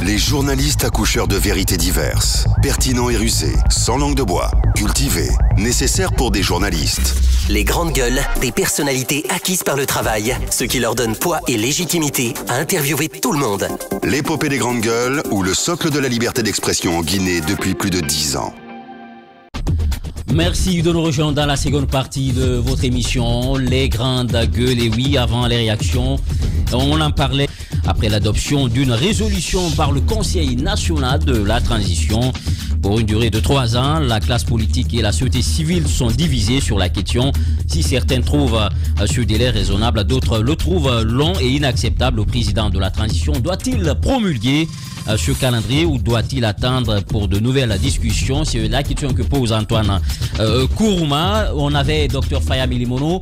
Les journalistes accoucheurs de vérités diverses, pertinents et rusés, sans langue de bois, cultivés, nécessaires pour des journalistes. Les grandes gueules, des personnalités acquises par le travail, ce qui leur donne poids et légitimité à interviewer tout le monde. L'épopée des grandes gueules ou le socle de la liberté d'expression en Guinée depuis plus de 10 ans. Merci de nous rejoindre dans la seconde partie de votre émission, Les Grandes Gueules. Et oui, avant les réactions, on en parlait après l'adoption d'une résolution par le Conseil national de la transition. Pour une durée de 3 ans, la classe politique et la société civile sont divisées sur la question. Si certains trouvent ce délai raisonnable, d'autres le trouvent long et inacceptable. Le président de la transition doit-il promulguer ce calendrier ou doit-il attendre pour de nouvelles discussions? C'est la question que pose Antoine Kourouma. On avait Dr Faya Milimono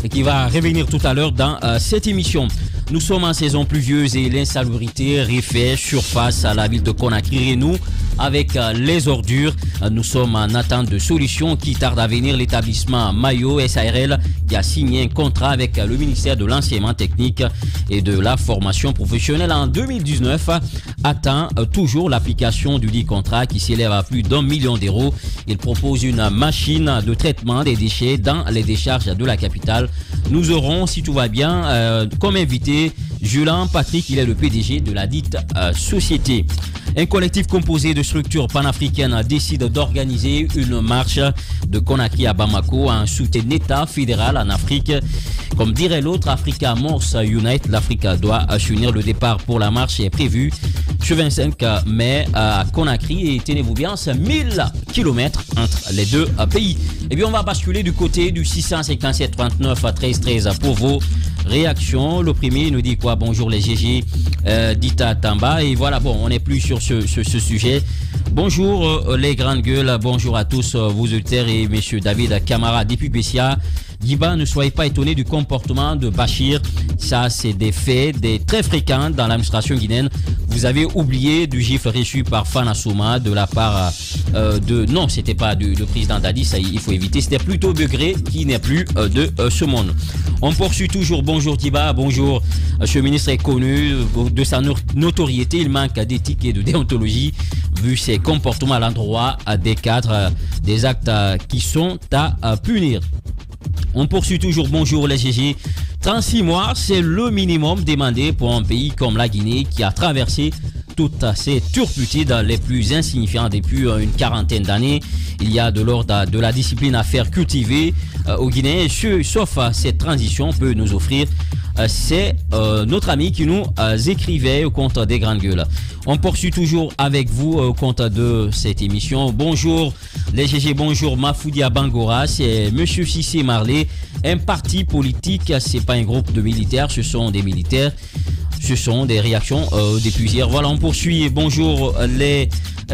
qui va revenir tout à l'heure dans cette émission. Nous sommes en saison pluvieuse et l'insalubrité refait surface à la ville de Conakry. Et nous, avec les ordures, nous sommes en attente de solutions qui tardent à venir. L'établissement Mayo SARL qui a signé un contrat avec le ministère de l'enseignement technique et de la formation professionnelle en 2019 attend toujours l'application du dit contrat qui s'élève à plus d'1 million d'euros. Il propose une machine de traitement des déchets dans les décharges de la capitale. Nous aurons, si tout va bien, comme invité Julien Patrick, il est le PDG de la dite société. Un collectif composé de structures panafricaines décide d'organiser une marche de Conakry à Bamako en soutien d'État fédéral en Afrique. Comme dirait l'autre, Africa Must Unite, l'Afrique doit s'unir. Le départ pour la marche est prévu ce 25 mai à Conakry et tenez-vous bien, c'est 1000 km entre les deux pays. Et bien on va basculer du côté du 657 39 13 13 pour vos réactions. Le premier nous dit quoi? Bonjour les GG, Dita Tamba. Et voilà, bon, on n'est plus sur ce sujet. Bonjour les grandes gueules, bonjour à tous vos auditeurs et messieurs David Camara depuis Bessia. Diba, ne soyez pas étonnés du comportement de Bachir. Ça, c'est des faits très fréquents dans l'administration guinéenne. Vous avez oublié du gifle reçu par Fana Souma de la part de... Non, c'était pas du président Dadi, ça il faut éviter. C'était plutôt Begré qui n'est plus de ce monde. On poursuit toujours. Bonjour Diba, bonjour. Ce ministre est connu de sa notoriété. Il manque d'éthique et de déontologie vu ses comportements à l'endroit des cadres, des actes qui sont à punir. On poursuit toujours. Bonjour les GG. 36 mois, c'est le minimum demandé pour un pays comme la Guinée qui a traversé toutes ces turpitudes les plus insignifiantes depuis une quarantaine d'années. Il y a de l'ordre de la discipline à faire cultiver au Guinée. Sauf cette transition peut nous offrir. C'est notre ami qui nous écrivait au compte des grandes gueules. On poursuit toujours avec vous au compte de cette émission. Bonjour les GG, bonjour Mafoudia Bangora, c'est Monsieur Cissé Marley. Un parti politique, c'est pas un groupe de militaires, ce sont des militaires. Ce sont des réactions des plusieurs. Voilà, on poursuit. Bonjour les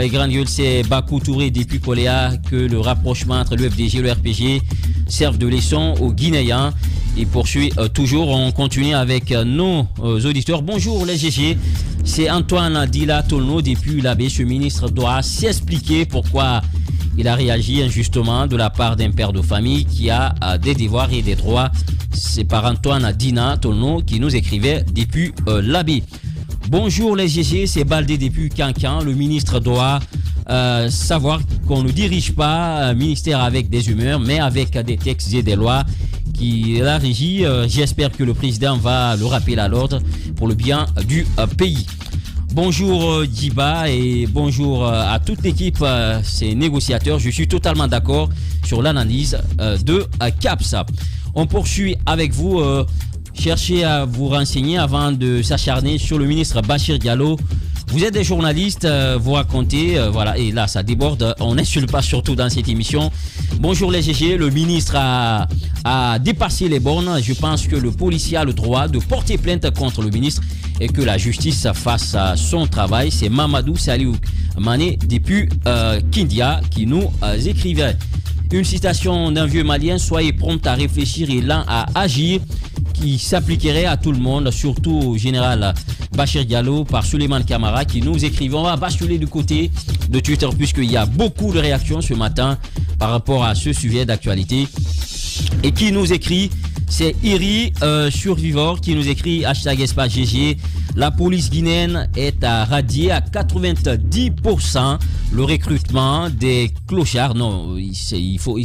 grandes gueules, c'est Bakou Touré depuis Koléa que le rapprochement entre le FDG et le RPG serve de leçon aux Guinéens. Il poursuit toujours. On continue avec nos auditeurs. Bonjour les GG, c'est Antoine Dila Tolno depuis l'abbé. Ce ministre doit s'expliquer pourquoi il a réagi injustement de la part d'un père de famille qui a des devoirs et des droits. C'est par Antoine Dina Tolno qui nous écrivait depuis l'abbé. Bonjour les GG, c'est Baldé depuis Cancan. Le ministre doit savoir qu'on ne dirige pas un ministère avec des humeurs, mais avec des textes et des lois qui la régit. J'espère que le président va le rappeler à l'ordre pour le bien du pays. Bonjour Djiba et bonjour à toute l'équipe, ces négociateurs. Je suis totalement d'accord sur l'analyse de CAPS. On poursuit avec vous. Cherchez à vous renseigner avant de s'acharner sur le ministre Bachir Diallo. Vous êtes des journalistes, vous racontez, voilà, et là ça déborde, on n'insulte pas surtout dans cette émission. Bonjour les GG, le ministre a dépassé les bornes. Je pense que le policier a le droit de porter plainte contre le ministre et que la justice fasse son travail. C'est Mamadou Saliou Mané depuis Kindia qui nous écrivait. Une citation d'un vieux malien: soyez prompt à réfléchir et lent à agir, qui s'appliquerait à tout le monde, surtout au général Bachir Diallo, par Suleiman Kamara qui nous écrivait. On va basculer du côté de Twitter puisqu'il y a beaucoup de réactions ce matin par rapport à ce sujet d'actualité. Et qui nous écrit, c'est Iri Survivor qui nous écrit hashtag espace GG. La police guinéenne est à radier à 90% le recrutement des clochards. Non, il faut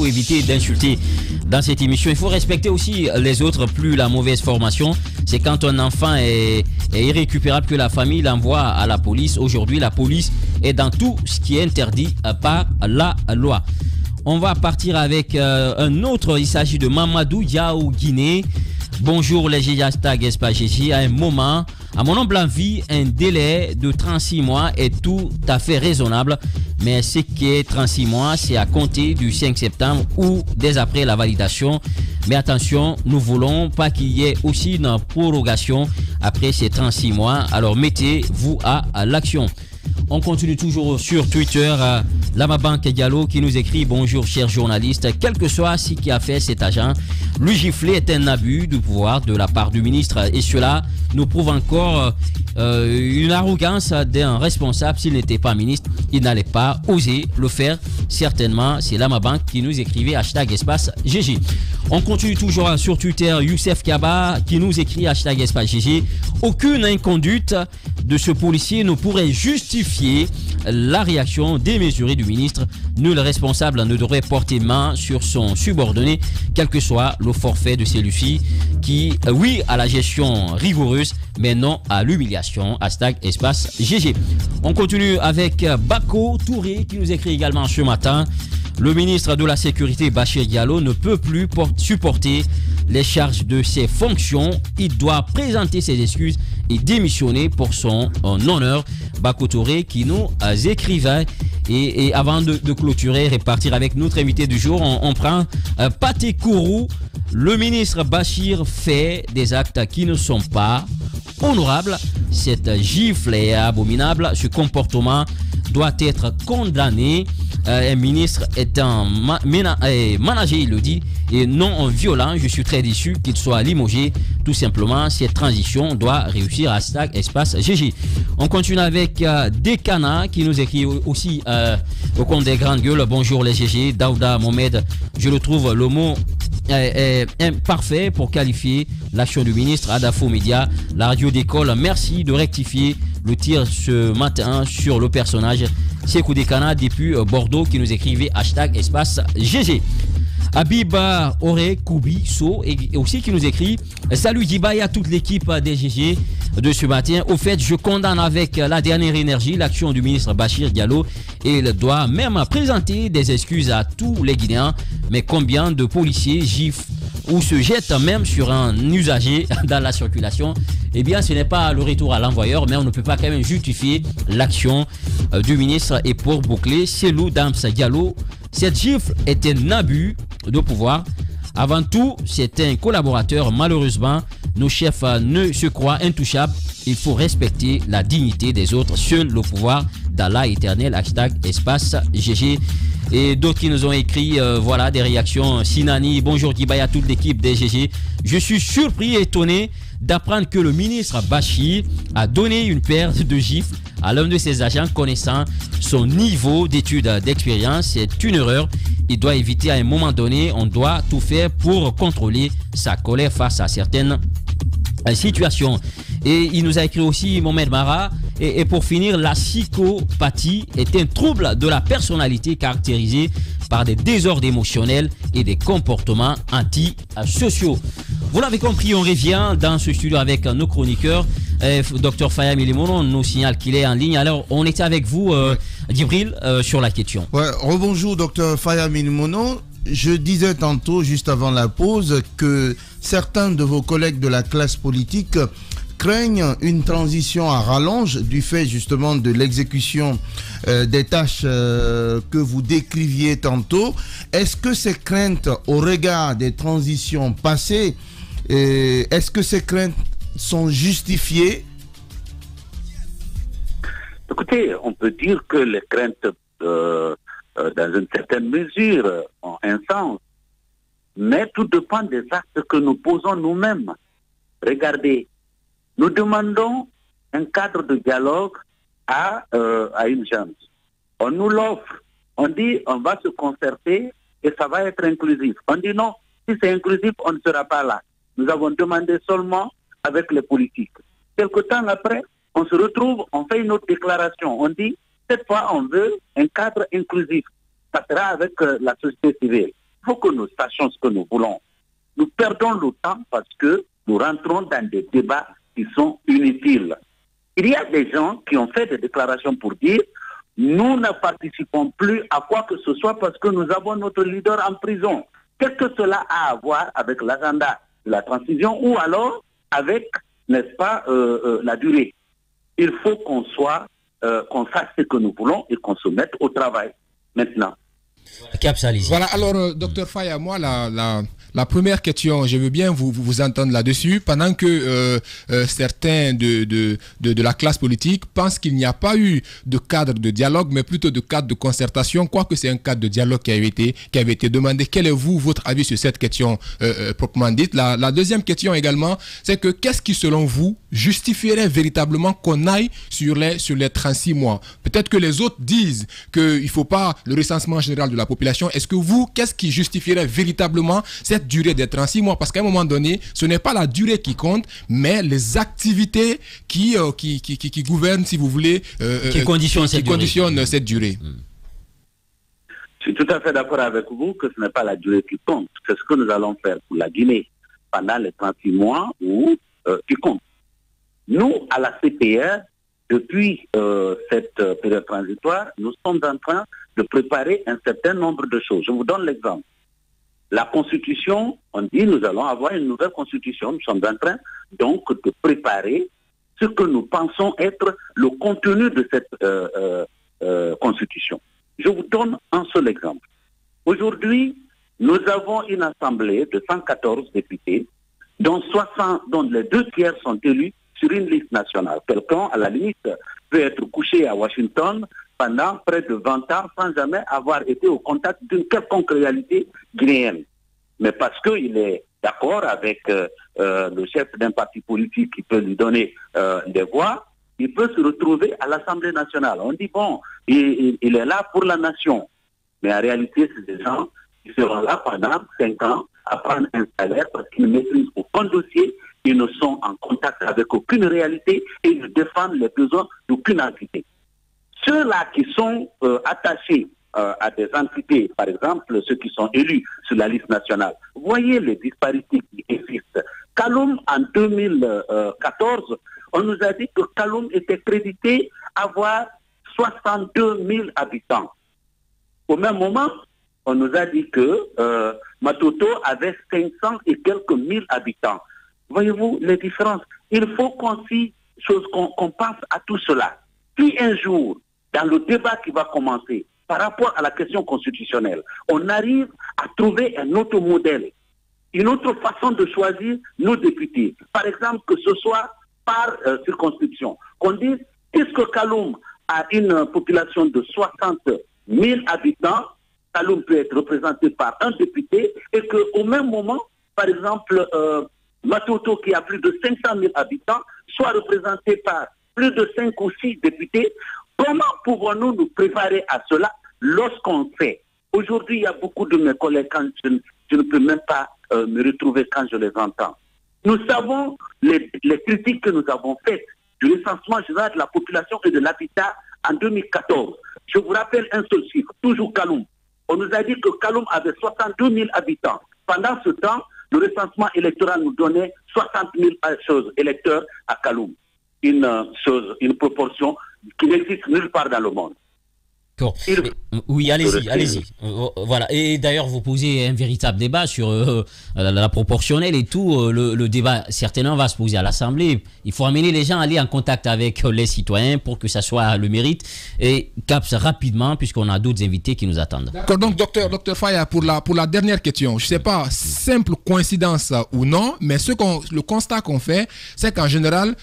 éviter d'insulter dans cette émission. Il faut respecter aussi les autres. Plus la mauvaise formation, c'est quand un enfant est irrécupérable que la famille l'envoie à la police. Aujourd'hui, la police est dans tout ce qui est interdit par la loi. On va partir avec un autre. Il s'agit de Mamadou Diaou Guinée. Bonjour les hashtag Espace GG. À mon humble avis, un délai de 36 mois est tout à fait raisonnable. Mais ce qui est 36 mois, c'est à compter du 5 septembre ou dès après la validation. Mais attention, nous voulons pas qu'il y ait aussi une prorogation après ces 36 mois. Alors mettez-vous à l'action. On continue toujours sur Twitter. Lamabank Diallo qui nous écrit: bonjour chers journalistes, quel que soit ce qui a fait cet agent, lui gifler est un abus de pouvoir de la part du ministre et cela nous prouve encore une arrogance d'un responsable. S'il n'était pas ministre, il n'allait pas oser le faire. Certainement, c'est Lamabank qui nous écrivait hashtag espace GG. On continue toujours sur Twitter. Youssef Kaba qui nous écrit hashtag espace GG. Aucune inconduite de ce policier ne pourrait justifier la réaction démesurée du ministre. Nul responsable ne devrait porter main sur son subordonné, quel que soit le forfait de celui-ci, qui, oui, à la gestion rigoureuse, mais non à l'humiliation. Hashtag espace GG. On continue avec Bako Touré qui nous écrit également ce matin: le ministre de la Sécurité Bachir Diallo ne peut plus supporter les charges de ses fonctions. Il doit présenter ses excuses et démissionner pour son honneur. Bako Touré qui nous écrivait. Et avant de clôturer et partir avec notre invité du jour, on prend Paté Kourou. Le ministre Bachir fait des actes qui ne sont pas honorables. Cette gifle est abominable. Ce comportement doit être condamné. Un ministre est un manager, il le dit, et non un violent. Je suis très déçu qu'il soit limogé. Tout simplement, cette transition doit réussir. Hashtag espace GG. On continue avec Dekana qui nous écrit aussi au compte des grandes gueules: bonjour les GG. Daouda Mohamed, je le trouve le mot parfait pour qualifier l'action du ministre. Adafo Média, la radio d'école, merci de rectifier le tir ce matin sur le personnage. Sekou Dekana depuis Bordeaux qui nous écrivait hashtag espace GG. Abiba Ore Koubi-So et aussi qui nous écrit: salut Diba et à toute l'équipe des GG de ce matin. Au fait, je condamne avec la dernière énergie l'action du ministre Bachir Diallo et il doit même présenter des excuses à tous les Guinéens. Mais combien de policiers giflent ou se jettent même sur un usager dans la circulation? Eh bien, ce n'est pas le retour à l'envoyeur, mais on ne peut pas quand même justifier l'action du ministre. Et pour boucler, Selou Dams Diallo, cette gifle est un abus de pouvoir. Avant tout, c'est un collaborateur. Malheureusement, nos chefs ne se croient intouchables. Il faut respecter la dignité des autres. Seul le pouvoir d'Allah éternel. Hashtag espace GG. Et d'autres qui nous ont écrit, voilà, des réactions. Sinani, bonjour Diba et à toute l'équipe des GG. Je suis surpris et étonné d'apprendre que le ministre Bachir a donné une paire de gifles à l'un de ses agents connaissant son niveau d'études d'expérience. C'est une erreur. Il doit éviter à un moment donné, on doit tout faire pour contrôler sa colère face à certaines situations. Et il nous a écrit aussi Mohamed Mara. Et pour finir, la psychopathie est un trouble de la personnalité caractérisé par des désordres émotionnels et des comportements antisociaux. Vous l'avez compris, on revient dans ce studio avec nos chroniqueurs. Dr Faya Milimono nous signale qu'il est en ligne. Alors, on était avec vous, Djibril, sur la question. Ouais, rebonjour, Dr Faya Milimono. Je disais tantôt, juste avant la pause, que certains de vos collègues de la classe politique craignent une transition à rallonge du fait justement de l'exécution des tâches que vous décriviez tantôt. Est-ce que ces craintes au regard des transitions passées, est-ce que ces craintes sont justifiées? Écoutez, on peut dire que les craintes dans une certaine mesure ont un sens, mais tout dépend des actes que nous posons nous-mêmes. Regardez, nous demandons un cadre de dialogue à une jeune. On nous l'offre. On dit on va se concerter et ça va être inclusif. On dit non, si c'est inclusif, on ne sera pas là. Nous avons demandé seulement avec les politiques. quelque temps après, on se retrouve, on fait une autre déclaration. On dit, cette fois, on veut un cadre inclusif. Ça sera avec la société civile. Il faut que nous sachions ce que nous voulons. Nous perdons le temps parce que nous rentrons dans des débats qui sont inutiles. Il y a des gens qui ont fait des déclarations pour dire nous ne participons plus à quoi que ce soit parce que nous avons notre leader en prison. Qu'est-ce que cela a à voir avec l'agenda de la transition ou alors avec, n'est-ce pas, la durée? Il faut qu'on fasse ce que nous voulons et qu'on se mette au travail maintenant. Voilà, alors, docteur Faya, moi, la première question, je veux bien vous entendre là-dessus, pendant que certains de la classe politique pensent qu'il n'y a pas eu de cadre de dialogue, mais plutôt de cadre de concertation, quoique c'est un cadre de dialogue qui avait été demandé. Quel est votre avis sur cette question proprement dite? La deuxième question également, c'est que qu'est-ce qui, selon vous, justifierait véritablement qu'on aille sur les 36 mois? Peut-être que les autres disent qu'il ne faut pas le recensement général de la population. Est-ce que vous, qu'est-ce qui justifierait véritablement cette durée des 36 mois? Parce qu'à un moment donné, ce n'est pas la durée qui compte, mais les activités qui gouvernent, si vous voulez, qui conditionnent cette durée. Je suis tout à fait d'accord avec vous que ce n'est pas la durée qui compte. C'est ce que nous allons faire pour la Guinée pendant les 36 mois qui compte. Nous, à la CPR, depuis cette période transitoire, nous sommes en train de préparer un certain nombre de choses. Je vous donne l'exemple. La Constitution, on dit nous allons avoir une nouvelle Constitution. Nous sommes en train donc de préparer ce que nous pensons être le contenu de cette Constitution. Je vous donne un seul exemple. Aujourd'hui, nous avons une assemblée de 114 députés, dont les 2 tiers sont élus sur une liste nationale. Quelqu'un, à la limite, peut être couché à Washington pendant près de 20 ans sans jamais avoir été au contact d'une quelconque réalité guinéenne. Mais parce qu'il est d'accord avec le chef d'un parti politique qui peut lui donner des voix, il peut se retrouver à l'Assemblée nationale. On dit, bon, il est là pour la nation. Mais en réalité, c'est des gens qui seront là pendant 5 ans à prendre un salaire parce qu'ils ne maîtrisent aucun dossier, ils ne sont en contact avec aucune réalité et ils défendent les besoins d'aucune entité. Ceux-là qui sont attachés à des entités, par exemple ceux qui sont élus sur la liste nationale, voyez les disparités qui existent. Kaloum, en 2014, on nous a dit que Kaloum était crédité avoir 62 000 habitants. Au même moment, on nous a dit que Matoto avait 500 et quelques mille habitants. Voyez-vous les différences? Il faut qu'on pense à tout cela. Si un jour, dans le débat qui va commencer par rapport à la question constitutionnelle, on arrive à trouver un autre modèle, une autre façon de choisir nos députés. Par exemple, que ce soit par circonscription. Qu'on dise, puisque Kaloum a une population de 60 000 habitants, Kaloum peut être représenté par un député et qu'au même moment, par exemple, Matoto, qui a plus de 500 000 habitants, soit représenté par plus de 5 ou 6 députés. Comment pouvons-nous nous préparer à cela lorsqu'on sait? Aujourd'hui, il y a beaucoup de mes collègues, quand je ne peux même pas me retrouver quand je les entends. Nous savons les critiques que nous avons faites du recensement général de la population et de l'habitat en 2014. Je vous rappelle un seul chiffre, toujours Kaloum. On nous a dit que Kaloum avait 62 000 habitants. Pendant ce temps, le recensement électoral nous donnait 60 000 électeurs à Kaloum. Une proportion qui n'existe nulle part dans le monde. Oui, allez-y. Voilà. Et d'ailleurs, vous posez un véritable débat sur la proportionnelle et tout. Le débat, certainement, va se poser à l'Assemblée. Il faut amener les gens à aller en contact avec les citoyens pour que ça soit le mérite. Et Caps, rapidement, puisqu'on a d'autres invités qui nous attendent. D'accord, donc, docteur Faya, pour la dernière question, je ne sais pas, simple coïncidence ou non, mais le constat qu'on fait, c'est qu'en général,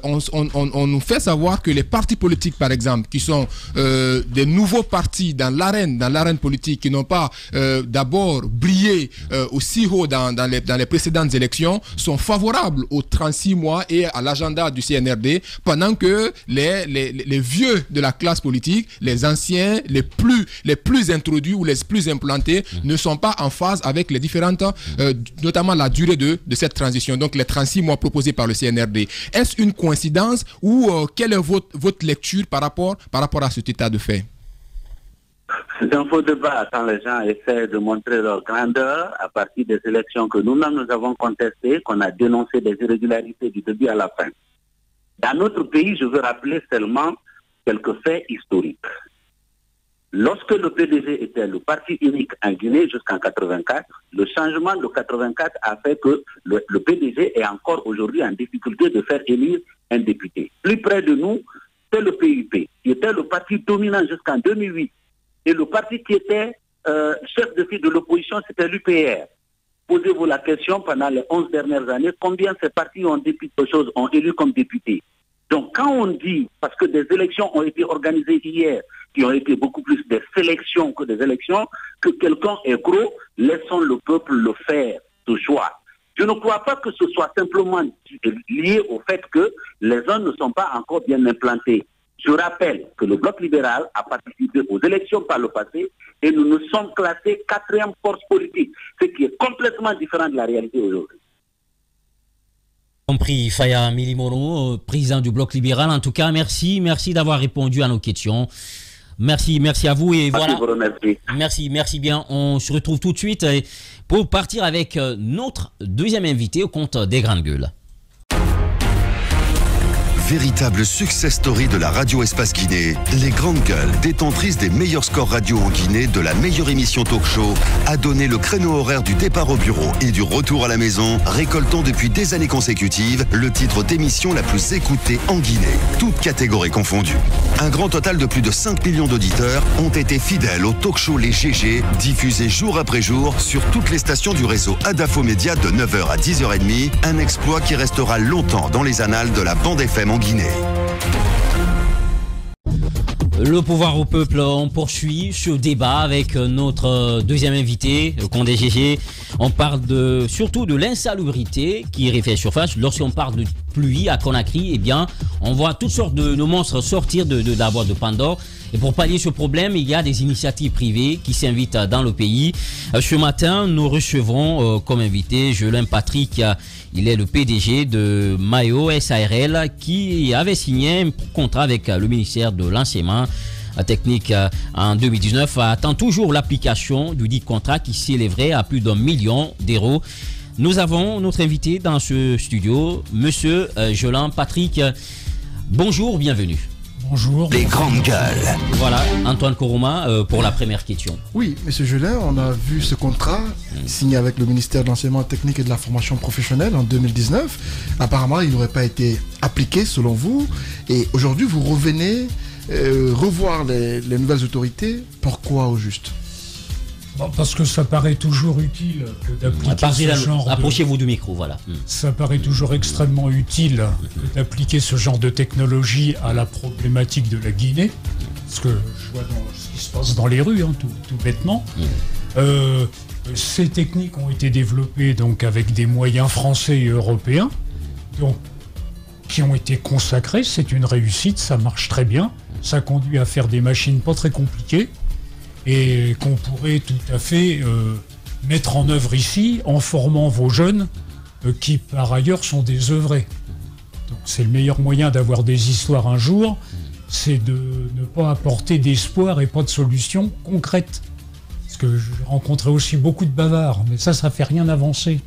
on nous fait savoir que les partis politiques, par exemple, qui sont des nouveaux partis dans l'arène politique qui n'ont pas d'abord brillé aussi haut dans les précédentes élections sont favorables aux 36 mois et à l'agenda du CNRD, pendant que les vieux de la classe politique, les anciens, les plus introduits ou les plus implantés ne sont pas en phase avec les différentes, notamment la durée de cette transition, donc les 36 mois proposés par le CNRD. Est-ce une coïncidence ou quelle est votre lecture par rapport à cet état de fait? C'est un faux débat quand les gens essaient de montrer leur grandeur à partir des élections que nous-mêmes nous avons contestées, qu'on a dénoncé des irrégularités du début à la fin. Dans notre pays, je veux rappeler seulement quelques faits historiques. Lorsque le PDG était le parti unique en Guinée jusqu'en 84, le changement de 84 a fait que le PDG est encore aujourd'hui en difficulté de faire élire un député. Plus près de nous, c'est le PUP, qui était le parti dominant jusqu'en 2008. Et le parti qui était chef de file de l'opposition, c'était l'UPR. Posez-vous la question, pendant les 11 dernières années, combien ces partis ont élu comme députés? Donc quand on dit, parce que des élections ont été organisées hier, qui ont été beaucoup plus des sélections que des élections, que quelqu'un est gros, laissons le peuple le faire, ce choix. Je ne crois pas que ce soit simplement lié au fait que les uns ne sont pas encore bien implantés. Je rappelle que le Bloc libéral a participé aux élections par le passé et nous nous sommes classés 4e force politique, ce qui est complètement différent de la réalité aujourd'hui. Compris, Faya Milimono, président du Bloc libéral. En tout cas, merci d'avoir répondu à nos questions. Merci à vous et voilà. Merci bien. On se retrouve tout de suite pour partir avec notre deuxième invité au compte des Grandes Gueules. Véritable success story de la radio Espace Guinée, les Grandes Gueules, détentrices des meilleurs scores radio en Guinée, de la meilleure émission talk show, a donné le créneau horaire du départ au bureau et du retour à la maison, récoltant depuis des années consécutives le titre d'émission la plus écoutée en Guinée, toutes catégories confondues. Un grand total de plus de 5 millions d'auditeurs ont été fidèles au talk show Les GG, diffusé jour après jour sur toutes les stations du réseau Adafo Média de 9h à 10h30, un exploit qui restera longtemps dans les annales de la bande FM en Guinée. Le pouvoir au peuple, on poursuit ce débat avec notre deuxième invité, Condé GG. On parle surtout de l'insalubrité qui refait surface. Lorsqu'on parle de pluie à Conakry, eh bien, on voit toutes sortes de monstres sortir de la boîte de Pandore. Et pour pallier ce problème, il y a des initiatives privées qui s'invitent dans le pays. Ce matin, nous recevons comme invité Jelin Patrick. Il est le PDG de Mayo SARL qui avait signé un contrat avec le ministère de l'Enseignement technique en 2019. Attend toujours l'application du dit contrat qui s'élèverait à plus d'1 million d'euros. Nous avons notre invité dans ce studio, Monsieur Jelin Patrick. Bonjour, bienvenue. Bonjour. Les Grandes Gueules. Voilà, Antoine Kourouma pour la première question. Oui, monsieur Jelin, on a vu ce contrat signé avec le ministère de l'Enseignement technique et de la formation professionnelle en 2019. Apparemment, il n'aurait pas été appliqué selon vous. Et aujourd'hui, vous revenez revoir les nouvelles autorités. Pourquoi au juste? Parce que ça paraît toujours utile d'appliquer ce genre Approchez-vous du micro, voilà. Ça paraît toujours extrêmement utile d'appliquer ce genre de technologie à la problématique de la Guinée. Parce que je vois ce qui se passe dans les rues, tout bêtement. Ces techniques ont été développées donc, avec des moyens français et européens, donc, qui ont été consacrés. C'est une réussite, ça marche très bien. Ça conduit à faire des machines pas très compliquées. Et qu'on pourrait tout à fait mettre en œuvre ici en formant vos jeunes qui par ailleurs sont désœuvrés. Donc c'est le meilleur moyen d'avoir des histoires un jour, c'est de ne pas apporter d'espoir et pas de solution concrète. Parce que j'ai rencontré aussi beaucoup de bavards, mais ça fait rien avancer.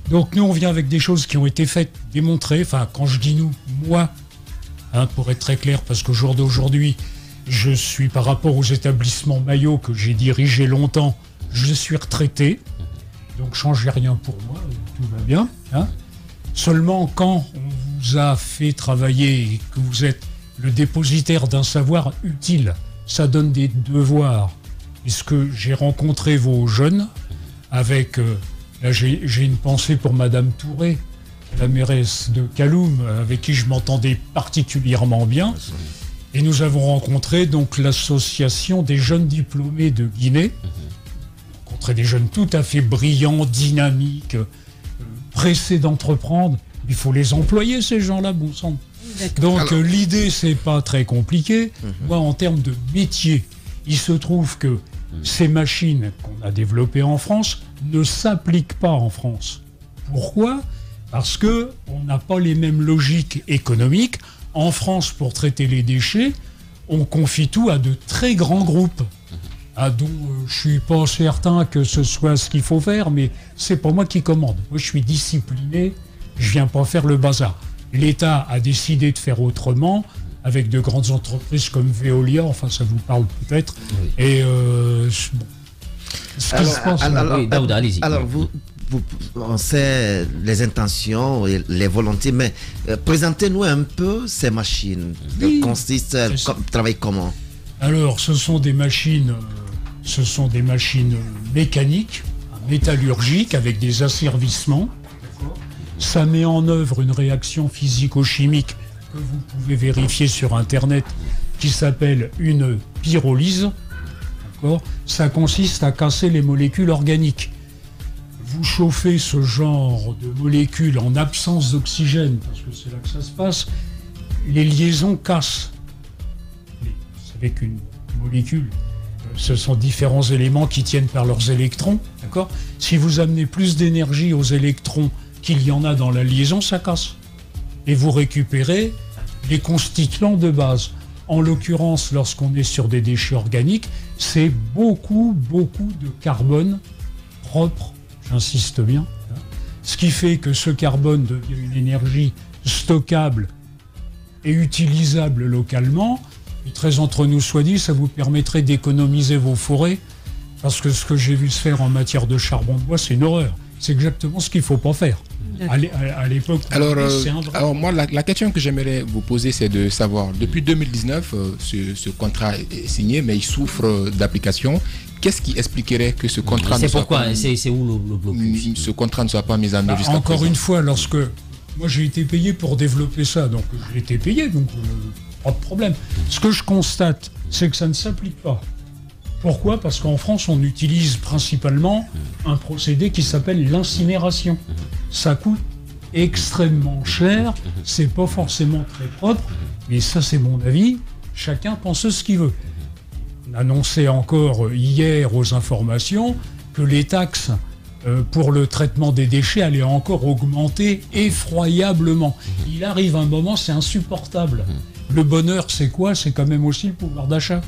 Donc nous on vient avec des choses qui ont été faites, démontrées, enfin quand je dis nous, moi, pour être très clair, parce qu'au jour d'aujourd'hui, je suis, par rapport aux établissements Mayo que j'ai dirigés longtemps, je suis retraité, donc changez rien pour moi, tout va bien. Seulement quand on vous a fait travailler et que vous êtes le dépositaire d'un savoir utile, ça donne des devoirs. Puisque j'ai rencontré vos jeunes avec, là j'ai une pensée pour Madame Touré, la mairesse de Kaloum, avec qui je m'entendais particulièrement bien. Et nous avons rencontré donc l'association des jeunes diplômés de Guinée. Rencontré des jeunes tout à fait brillants, dynamiques, pressés d'entreprendre. Il faut les employer, ces gens-là, bon sang. Donc l'idée, c'est pas très compliqué. Moi, en termes de métier, il se trouve que ces machines qu'on a développées en France ne s'appliquent pas en France. Pourquoi ? Parce qu'on n'a pas les mêmes logiques économiques. En France, pour traiter les déchets, on confie tout à de très grands groupes. Dont je ne suis pas certain que ce soit ce qu'il faut faire, mais c'est pas moi qui commande. Moi, je suis discipliné, je ne viens pas faire le bazar. L'État a décidé de faire autrement, avec de grandes entreprises comme Veolia, enfin ça vous parle peut-être. Oui. Et bon. Ce qui se passe... Alors, on sait les intentions et les volontés, mais présentez-nous un peu ces machines. Elles travaillent comment? Alors, ce sont des machines mécaniques, métallurgiques, avec des asservissements. Ça met en œuvre une réaction physico-chimique que vous pouvez vérifier sur Internet, qui s'appelle une pyrolyse. Ça consiste à casser les molécules organiques. Vous chauffez ce genre de molécules en absence d'oxygène, parce que c'est là que ça se passe, les liaisons cassent. Vous savez qu'une molécule, ce sont différents éléments qui tiennent par leurs électrons. D'accord ? Si vous amenez plus d'énergie aux électrons qu'il y en a dans la liaison, ça casse. Et vous récupérez les constituants de base. En l'occurrence, lorsqu'on est sur des déchets organiques, c'est beaucoup de carbone propre, j'insiste bien. Ce qui fait que ce carbone devient une énergie stockable et utilisable localement. Et très entre nous soit dit, ça vous permettrait d'économiser vos forêts, parce que ce que j'ai vu se faire en matière de charbon de bois, c'est une horreur. C'est exactement ce qu'il ne faut pas faire. À l'époque, alors moi, la question que j'aimerais vous poser, c'est de savoir, depuis 2019, ce contrat est signé, mais il souffre d'application. Qu'est-ce qui expliquerait que ce contrat c'est où le blocus? Ce contrat ne soit pas mis en œuvre jusqu'à encore présent. Une fois, lorsque moi j'ai été payé pour développer ça, donc j'ai été payé, donc pas de problème. Ce que je constate, c'est que ça ne s'applique pas. Pourquoi ? Parce qu'en France, on utilise principalement un procédé qui s'appelle l'incinération. Ça coûte extrêmement cher, c'est pas forcément très propre, mais ça c'est mon avis, chacun pense ce qu'il veut. On annonçait encore hier aux informations que les taxes pour le traitement des déchets allaient encore augmenter effroyablement. Il arrive un moment, c'est insupportable. Le bonheur, c'est quoi ? C'est quand même aussi le pouvoir d'achat,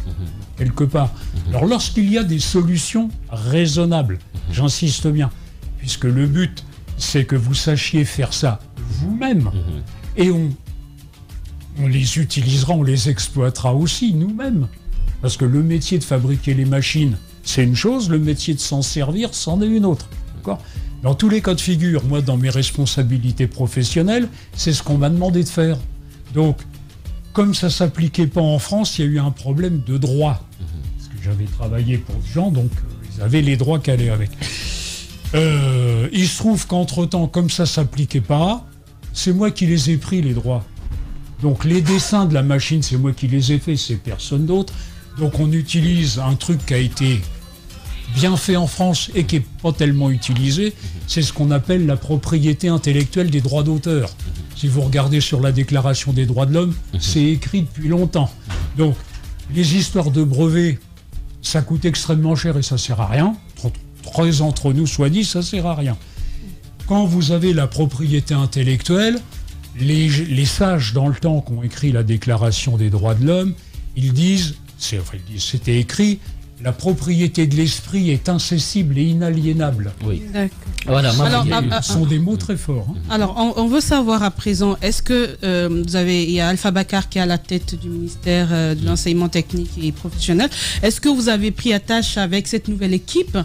quelque part. Alors lorsqu'il y a des solutions raisonnables, j'insiste bien, puisque le but, c'est que vous sachiez faire ça vous-même, et on les utilisera, on les exploitera aussi nous-mêmes. Parce que le métier de fabriquer les machines, c'est une chose, le métier de s'en servir, c'en est une autre. D'accord ? Dans tous les cas de figure, moi, dans mes responsabilités professionnelles, c'est ce qu'on m'a demandé de faire. Donc, comme ça ne s'appliquait pas en France, il y a eu un problème de droit. Parce que j'avais travaillé pour des gens, donc ils avaient les droits qui allaient avec. Il se trouve qu'entre-temps, comme ça ne s'appliquait pas, c'est moi qui les ai pris, les droits. Donc les dessins de la machine, c'est moi qui les ai faits, c'est personne d'autre. Donc on utilise un truc qui a été bien fait en France et qui n'est pas tellement utilisé, c'est ce qu'on appelle la propriété intellectuelle des droits d'auteur. Si vous regardez sur la Déclaration des droits de l'homme, c'est écrit depuis longtemps. Donc, les histoires de brevets, ça coûte extrêmement cher et ça sert à rien. Très entre nous soit dit, ça sert à rien. Quand vous avez la propriété intellectuelle, les sages dans le temps qui ont écrit la Déclaration des droits de l'homme, ils disent, c'était écrit, la propriété de l'esprit est incessible et inaliénable. Oui. D'accord. Voilà, ce sont des mots très forts. Hein. Alors, on veut savoir à présent, est-ce que il y a Alpha Bakar qui est à la tête du ministère de l'enseignement technique et professionnel. Est-ce que vous avez pris attache avec cette nouvelle équipe ?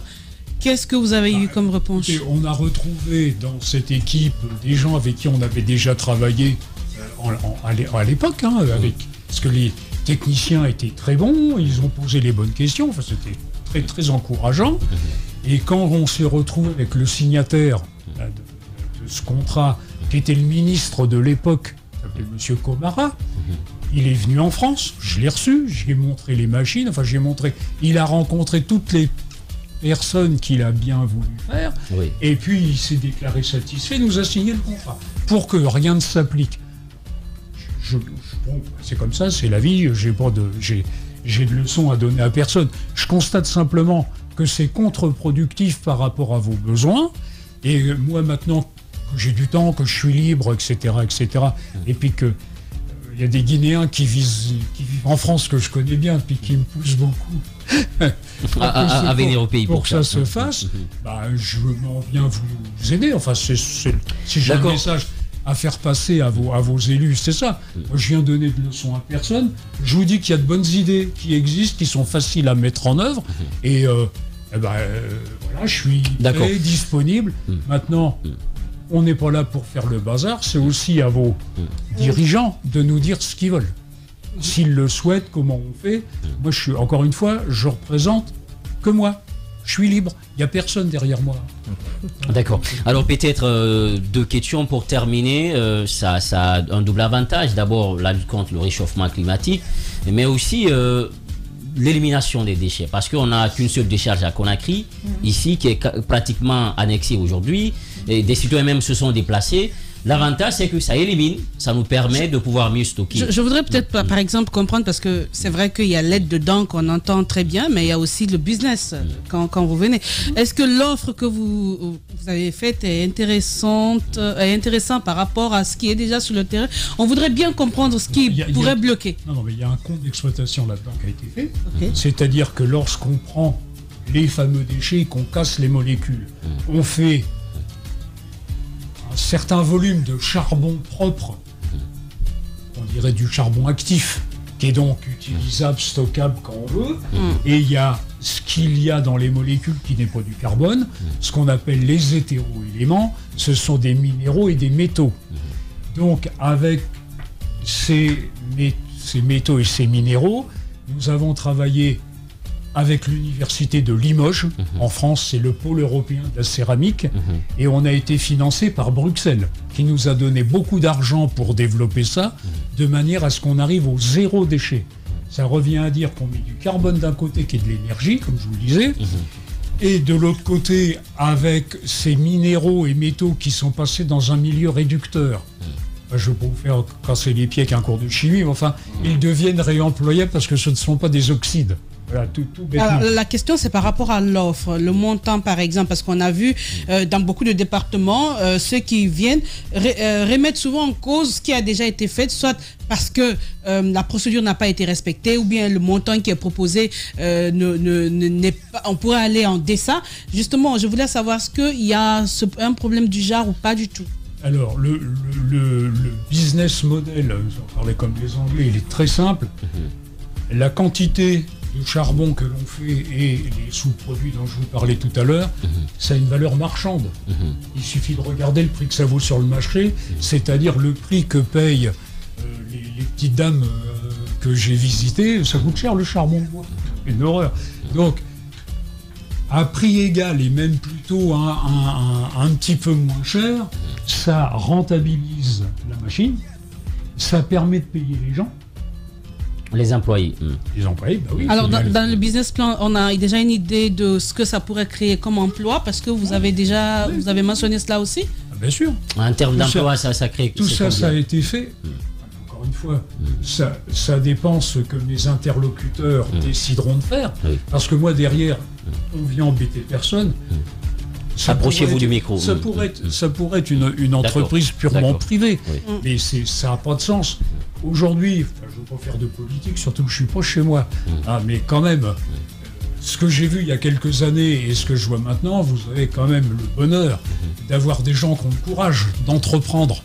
Qu'est-ce que vous avez eu comme réponse ? On a retrouvé dans cette équipe des gens avec qui on avait déjà travaillé à l'époque, parce que les techniciens étaient très bons, ils ont posé les bonnes questions, enfin, c'était très, très encourageant. Et quand on s'est retrouvé avec le signataire de ce contrat, qui était le ministre de l'époque, qui s'appelait M. Komara, Il est venu en France, je l'ai reçu, j'ai montré les machines, il a rencontré toutes les personnes qu'il a bien voulu faire, et puis il s'est déclaré satisfait, nous a signé le contrat, pour que rien ne s'applique. Bon, c'est comme ça, c'est la vie, j'ai de leçons à donner à personne. Je constate simplement que c'est contre-productif par rapport à vos besoins, et moi maintenant que j'ai du temps, que je suis libre, etc., et puis que il y a des Guinéens qui vivent en France que je connais bien, puis qui me poussent beaucoup à venir au pays pour que ça se fasse. Je m'en viens vous aider. Enfin, si j'ai un message à faire passer à vos élus, c'est ça. Moi, je viens donner de leçons à personne. Je vous dis qu'il y a de bonnes idées qui existent, qui sont faciles à mettre en œuvre, et voilà, je suis très disponible. Maintenant. On n'est pas là pour faire le bazar, c'est aussi à vos dirigeants de nous dire ce qu'ils veulent. S'ils le souhaitent, comment on fait. Moi, encore une fois, je représente que moi. Je suis libre, il n'y a personne derrière moi. D'accord. Alors peut-être 2 questions pour terminer. Ça a un double avantage. D'abord, la lutte contre le réchauffement climatique, mais aussi l'élimination des déchets. Parce qu'on n'a qu'une seule décharge à Conakry, ici, qui est pratiquement annexée aujourd'hui. Et des citoyens même se sont déplacés. L'avantage, c'est que ça élimine, ça nous permet de pouvoir mieux stocker. Je voudrais peut-être, par exemple, comprendre, parce que c'est vrai qu'il y a l'aide dedans qu'on entend très bien, mais il y a aussi le business quand vous venez. Est-ce que l'offre que vous avez faite est intéressante par rapport à ce qui est déjà sur le terrain? On voudrait bien comprendre ce qui pourrait bloquer. Non, mais il y a un compte d'exploitation là-dedans qui a été fait. C'est-à-dire que lorsqu'on prend les fameux déchets, qu'on casse les molécules, on fait un certain volume de charbon propre, on dirait du charbon actif, qui est donc utilisable, stockable quand on veut, et il y a ce qu'il y a dans les molécules qui n'est pas du carbone, ce qu'on appelle les hétéroéléments, ce sont des minéraux et des métaux. Donc avec ces métaux et ces minéraux, nous avons travaillé avec l'université de Limoges. En France, c'est le pôle européen de la céramique. Et on a été financé par Bruxelles, qui nous a donné beaucoup d'argent pour développer ça, de manière à ce qu'on arrive au 0 déchet. Ça revient à dire qu'on met du carbone d'un côté qui est de l'énergie, comme je vous le disais, et de l'autre côté, avec ces minéraux et métaux qui sont passés dans un milieu réducteur. Je peux vous faire casser les pieds avec un cours de chimie, mais enfin, ils deviennent réemployables parce que ce ne sont pas des oxydes. Voilà, tout alors, la question, c'est par rapport à l'offre, le montant par exemple, parce qu'on a vu dans beaucoup de départements, ceux qui viennent remettent souvent en cause ce qui a déjà été fait, soit parce que la procédure n'a pas été respectée, ou bien le montant qui est proposé n'est pas, on pourrait aller en deçà. Justement, je voulais savoir, est-ce qu'il y a un problème du genre ou pas du tout? Alors, le business model, on parlait comme les Anglais, il est très simple. La quantité de charbon que l'on fait et les sous-produits dont je vous parlais tout à l'heure, ça a une valeur marchande. Il suffit de regarder le prix que ça vaut sur le marché, c'est-à-dire le prix que payent les petites dames que j'ai visitées. Ça coûte cher le charbon de bois, une horreur. Donc, à prix égal et même plutôt un petit peu moins cher, ça rentabilise la machine, ça permet de payer les gens. Les employés. Les employés, bah oui. Alors, dans le business plan, on a déjà une idée de ce que ça pourrait créer comme emploi, parce que vous avez déjà vous avez mentionné cela aussi. Bien sûr. En termes d'emploi, ça crée... Tout ça, ça a été fait. Encore une fois, ça dépend ce que mes interlocuteurs décideront de faire. Parce que moi, derrière, on vient embêter personne. Approchez-vous du micro. Ça pourrait être une entreprise purement privée. Mais ça n'a pas de sens. Aujourd'hui, je ne veux pas faire de politique, surtout que je suis pas chez moi. Mais quand même, ce que j'ai vu il y a quelques années et ce que je vois maintenant, vous avez quand même le bonheur d'avoir des gens qui ont le courage d'entreprendre.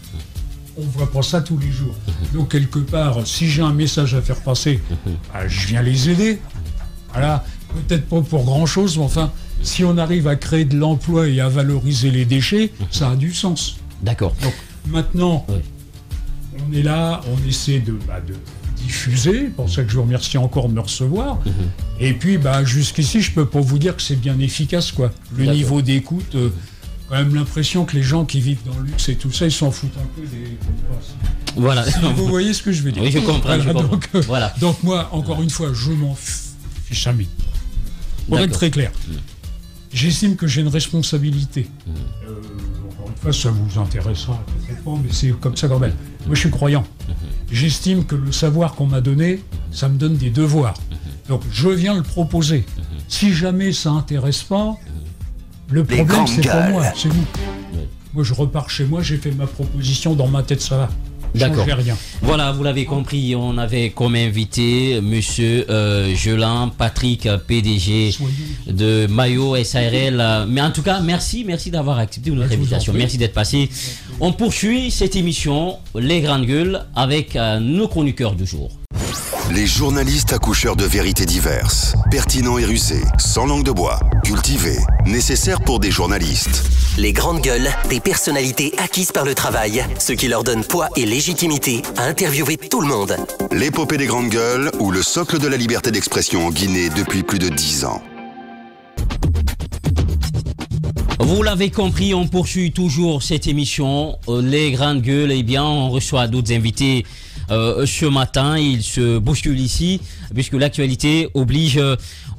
On ne voit pas ça tous les jours. Donc quelque part, si j'ai un message à faire passer, je viens les aider. Voilà, peut-être pas pour grand-chose, mais enfin, si on arrive à créer de l'emploi et à valoriser les déchets, ça a du sens. D'accord. Donc maintenant... On est là, on essaie de diffuser, pour ça que je vous remercie encore de me recevoir. Et puis jusqu'ici, je peux pas vous dire que c'est bien efficace, quoi. Le niveau d'écoute, quand même l'impression que les gens qui vivent dans le luxe et tout ça, ils s'en foutent un peu des... Voilà. Si vous voyez ce que je veux dire. Oui, je comprends. Donc moi, encore une fois, je m'en fiche jamais. Pour être très clair, j'estime que j'ai une responsabilité. Encore une fois, ça vous intéressera peut-être pas, mais c'est comme ça quand même. Moi, je suis croyant. J'estime que le savoir qu'on m'a donné, ça me donne des devoirs. Donc, je viens le proposer. Si jamais ça n'intéresse pas, le problème, c'est pas moi, c'est vous. Moi, je repars chez moi, j'ai fait ma proposition, dans ma tête, ça va. D'accord. Rien. Voilà, vous l'avez compris, on avait comme invité monsieur Jelan Patrick, PDG de Mayo SARL. Mais en tout cas, merci d'avoir accepté notre invitation. Merci d'être passé. On poursuit cette émission, Les Grandes Gueules, avec nos chroniqueurs du jour. Les journalistes accoucheurs de vérités diverses, pertinents et rusés, sans langue de bois, cultivés, nécessaires pour des journalistes. Les grandes gueules, des personnalités acquises par le travail, ce qui leur donne poids et légitimité à interviewer tout le monde. L'épopée des grandes gueules ou le socle de la liberté d'expression en Guinée depuis plus de 10 ans. Vous l'avez compris, on poursuit toujours cette émission, Les Grandes Gueules. Eh bien, on reçoit d'autres invités ce matin. Ils se bousculent ici, puisque l'actualité oblige.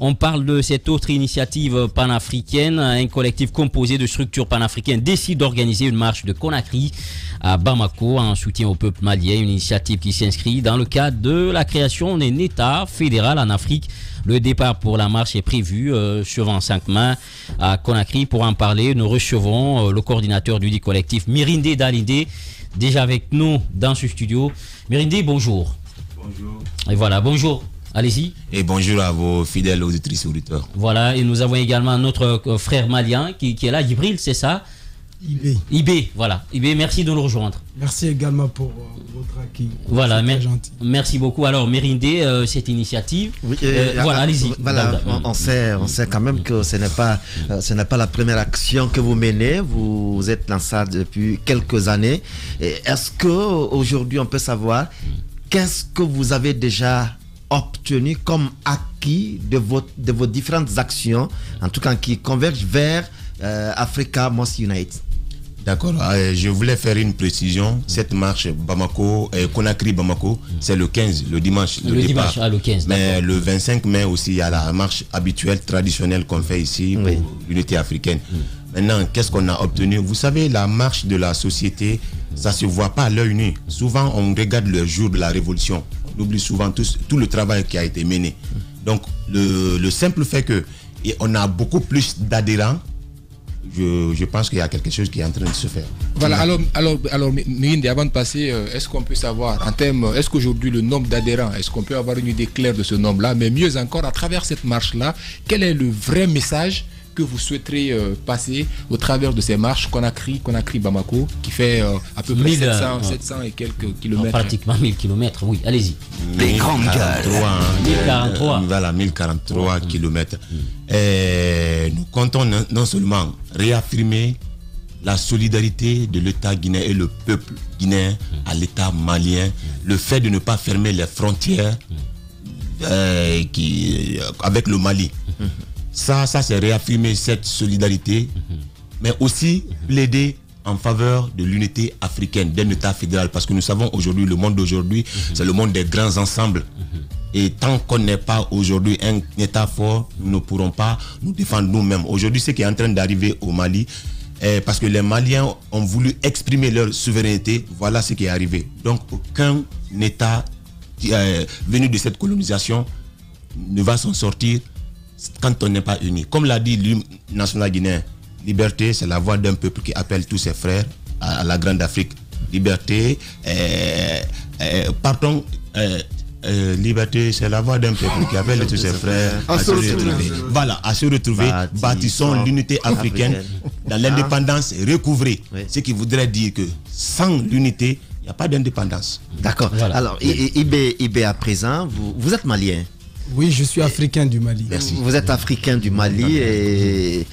On parle de cette autre initiative panafricaine. Un collectif composé de structures panafricaines décide d'organiser une marche de Conakry à Bamako en soutien au peuple malien. Une initiative qui s'inscrit dans le cadre de la création d'un État fédéral en Afrique. Le départ pour la marche est prévu ce 25 mai à Conakry. Pour en parler, nous recevons le coordinateur du dit collectif, Mirindé Dalindé, déjà avec nous dans ce studio. Mirindé, bonjour. Bonjour. Et voilà, bonjour. Allez-y. Et bonjour à vos fidèles auditrices et auditeurs. Voilà, et nous avons également notre frère malien qui est là, Gibril, c'est ça? IB, voilà. IB, merci de nous rejoindre. Merci également pour votre accueil. Voilà, merci beaucoup. Alors, Mirindé, cette initiative. Oui, voilà, allez-y. Voilà, on sait quand même que ce n'est pas la première action que vous menez. Vous êtes dans ça depuis quelques années. Est-ce que aujourd'hui on peut savoir qu'est-ce que vous avez déjà obtenu comme acquis de vos différentes actions, en tout cas qui convergent vers Africa Most United? D'accord, je voulais faire une précision. Cette marche Conakry-Bamako, c'est le 15, le dimanche. Le dimanche, le 15. Mais le 25 mai aussi, il y a la marche habituelle, traditionnelle qu'on fait ici pour l'unité africaine. Maintenant, qu'est-ce qu'on a obtenu? Vous savez, la marche de la société, ça ne se voit pas à l'œil nu. Souvent, on regarde le jour de la révolution. On oublie souvent tout le travail qui a été mené. Donc, le simple fait qu'on a beaucoup plus d'adhérents, je pense qu'il y a quelque chose qui est en train de se faire. Voilà, alors Mirindé, avant de passer, est-ce qu'on peut savoir, en termes, est-ce qu'aujourd'hui le nombre d'adhérents, est-ce qu'on peut avoir une idée claire de ce nombre-là? Mais mieux encore, à travers cette marche-là, quel est le vrai message que vous souhaiterez passer au travers de ces marches Conakry-Bamako, qui fait à peu près 700 et quelques kilomètres? Pratiquement 1000 kilomètres, oui, allez-y. Les grandes gueules. 1043. Voilà, 1043 kilomètres. Et nous comptons non seulement réaffirmer la solidarité de l'État guinéen et le peuple guinéen à l'État malien, le fait de ne pas fermer les frontières avec le Mali. Ça c'est réaffirmer cette solidarité, mais aussi plaider en faveur de l'unité africaine, d'un État fédéral, parce que nous savons aujourd'hui, le monde d'aujourd'hui, c'est le monde des grands ensembles. Et tant qu'on n'est pas aujourd'hui un État fort, nous ne pourrons pas nous défendre nous-mêmes. Aujourd'hui, ce qui est en train d'arriver au Mali, parce que les Maliens ont voulu exprimer leur souveraineté, voilà ce qui est arrivé. Donc aucun État venu de cette colonisation ne va s'en sortir quand on n'est pas unis. Comme l'a dit l'hymne national guinéen, liberté, c'est la voix d'un peuple qui appelle tous ses frères à la grande Afrique. Liberté, liberté, c'est la voix d'un peuple qui appelle tous ses frères à se retrouver. Voilà, à se retrouver. Bâtissons l'unité africaine dans l'indépendance recouvrée. Ce qui voudrait dire que sans l'unité, il n'y a pas d'indépendance. D'accord. Voilà. Alors, IB à présent, vous êtes malien? Oui, je suis africain du Mali. Merci. Vous êtes africain du Mali et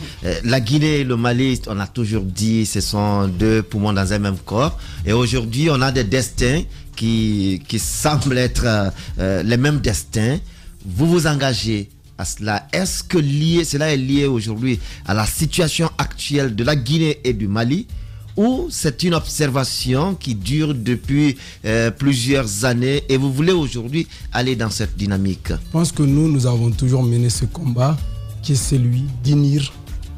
la Guinée et le Mali, on a toujours dit, ce sont deux poumons dans un même corps. Et aujourd'hui, on a des destins qui semblent être les mêmes destins. Vous vous engagez à cela. Est-ce que cela est lié aujourd'hui à la situation actuelle de la Guinée et du Mali, ou c'est une observation qui dure depuis plusieurs années et vous voulez aujourd'hui aller dans cette dynamique? Je pense que nous avons toujours mené ce combat qui est celui d'unir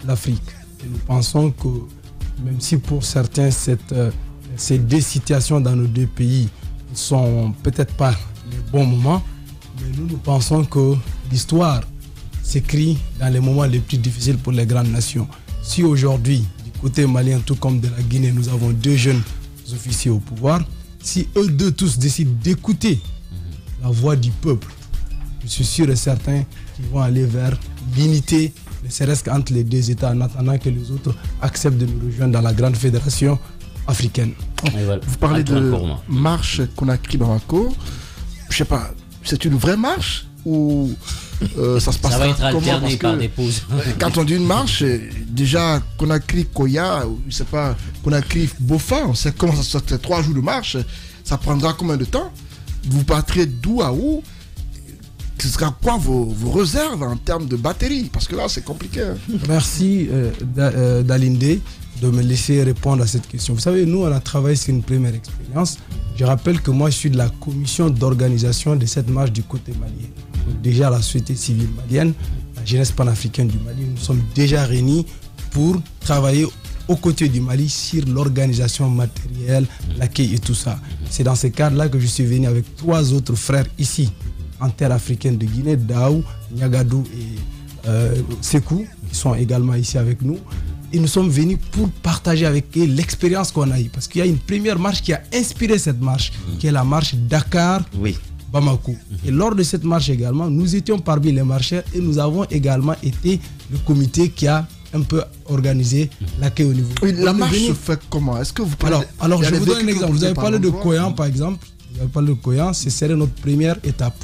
l'Afrique. Et nous pensons que même si pour certains ces deux situations dans nos deux pays ne sont peut-être pas les bons moments, mais nous pensons que l'histoire s'écrit dans les moments les plus difficiles pour les grandes nations. Si aujourd'hui, du côté malien, tout comme de la Guinée, nous avons deux jeunes officiers au pouvoir, si eux deux tous décident d'écouter la voix du peuple, je suis sûr et certain qu'ils vont aller vers l'unité, ne serait-ce qu'entre les deux États, en attendant que les autres acceptent de nous rejoindre dans la grande fédération africaine. Vous parlez de marche Conakry-Bamako. Je sais pas, c'est une vraie marche ou ça se passe ça va être alterné par des pauses. Quand on dit une marche, déjà Conakry-Koya, je sais pas, Conakry-Bofa, on sait comment ça se passe. 3 jours de marche, ça prendra combien de temps? Vous partirez d'où à où? Ce sera quoi vos réserves en termes de batterie? Parce que là, c'est compliqué. Merci Dalinde de me laisser répondre à cette question. Vous savez, nous, on a travaillé sur une première expérience. Je rappelle que moi, je suis de la commission d'organisation de cette marche du côté malien. Donc, déjà, la société civile malienne, la jeunesse panafricaine du Mali, nous sommes déjà réunis pour travailler aux côtés du Mali sur l'organisation matérielle, l'accueil et tout ça. C'est dans ce cadre-là que je suis venu avec 3 autres frères ici, en terre africaine de Guinée, Daou, Niagadou et Sekou, qui sont également ici avec nous. Et nous sommes venus pour partager avec eux l'expérience qu'on a eue. Parce qu'il y a une première marche qui a inspiré cette marche, qui est la marche Dakar-Bamako. Et lors de cette marche également, nous étions parmi les marcheurs et nous avons également été le comité qui a un peu organisé l'accueil au niveau. Oui, la marche se fait comment? Est-ce que vous parlez... Alors je vous donne un exemple. Vous avez parlé de Koyan, par exemple. Vous avez parlé de Koyan, ce serait notre première étape.